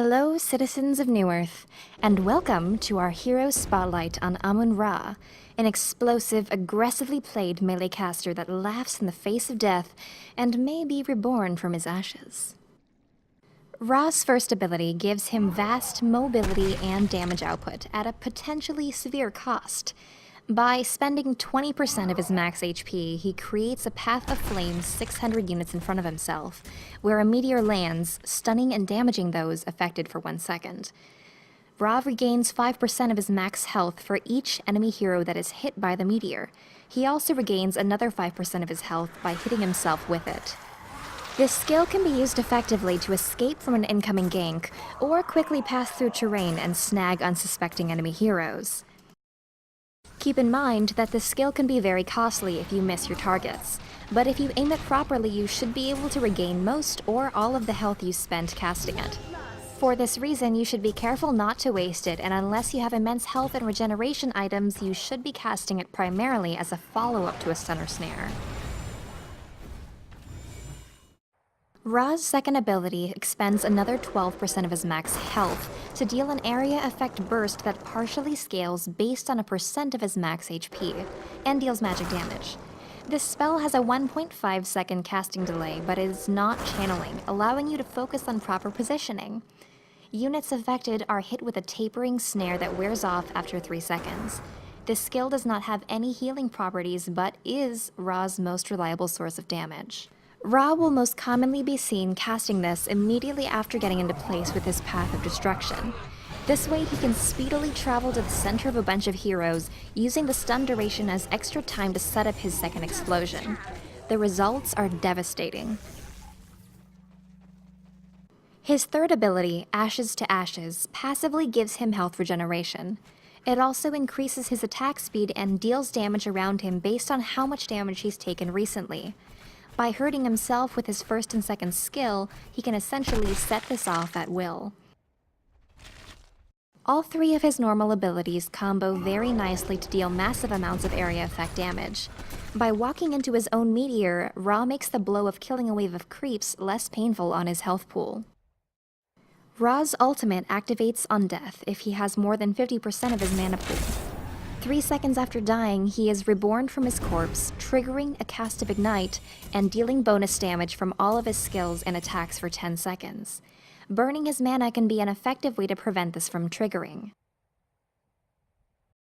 Hello, citizens of New Earth, and welcome to our hero spotlight on Amun, an explosive, aggressively played melee caster that laughs in the face of death and may be reborn from his ashes. Ra's first ability gives him vast mobility and damage output at a potentially severe cost. By spending 20% of his max HP, he creates a path of flames 600 units in front of himself, where a meteor lands, stunning and damaging those affected for 1 second. Ra regains 5% of his max health for each enemy hero that is hit by the meteor. He also regains another 5% of his health by hitting himself with it. This skill can be used effectively to escape from an incoming gank, or quickly pass through terrain and snag unsuspecting enemy heroes. Keep in mind that this skill can be very costly if you miss your targets, but if you aim it properly, you should be able to regain most or all of the health you spent casting it. For this reason, you should be careful not to waste it, and unless you have immense health and regeneration items, you should be casting it primarily as a follow-up to a stun or snare. Ra's second ability expends another 12% of his max health to deal an area effect burst that partially scales based on a percent of his max HP, and deals magic damage. This spell has a 1.5 second casting delay, but is not channeling, allowing you to focus on proper positioning. Units affected are hit with a tapering snare that wears off after 3 seconds. This skill does not have any healing properties, but is Ra's most reliable source of damage. Ra will most commonly be seen casting this immediately after getting into place with his path of destruction. This way he can speedily travel to the center of a bunch of heroes, using the stun duration as extra time to set up his second explosion. The results are devastating. His third ability, Ashes to Ashes, passively gives him health regeneration. It also increases his attack speed and deals damage around him based on how much damage he's taken recently. By hurting himself with his first and second skill, he can essentially set this off at will. All three of his normal abilities combo very nicely to deal massive amounts of area effect damage. By walking into his own meteor, Ra makes the blow of killing a wave of creeps less painful on his health pool. Ra's ultimate activates on death if he has more than 50% of his mana pool. 3 seconds after dying, he is reborn from his corpse, triggering a cast of Ignite and dealing bonus damage from all of his skills and attacks for 10 seconds. Burning his mana can be an effective way to prevent this from triggering.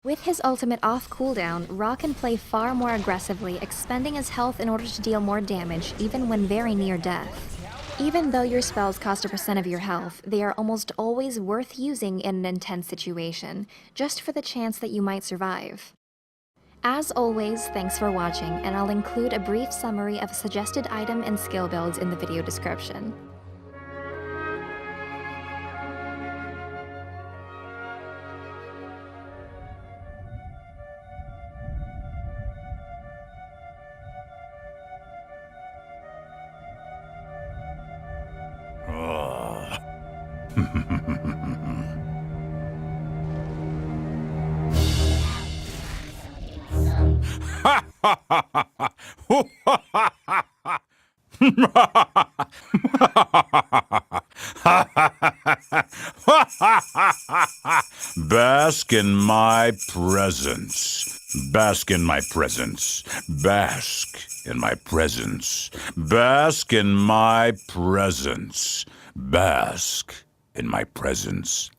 With his ultimate off cooldown, Ra can play far more aggressively, expending his health in order to deal more damage, even when very near death. Even though your spells cost a percent of your health, they are almost always worth using in an intense situation, just for the chance that you might survive. As always, thanks for watching, and I'll include a brief summary of suggested item and skill builds in the video description. Bask in my presence. Bask in my presence. Bask in my presence. Bask in my presence. Bask in my presence.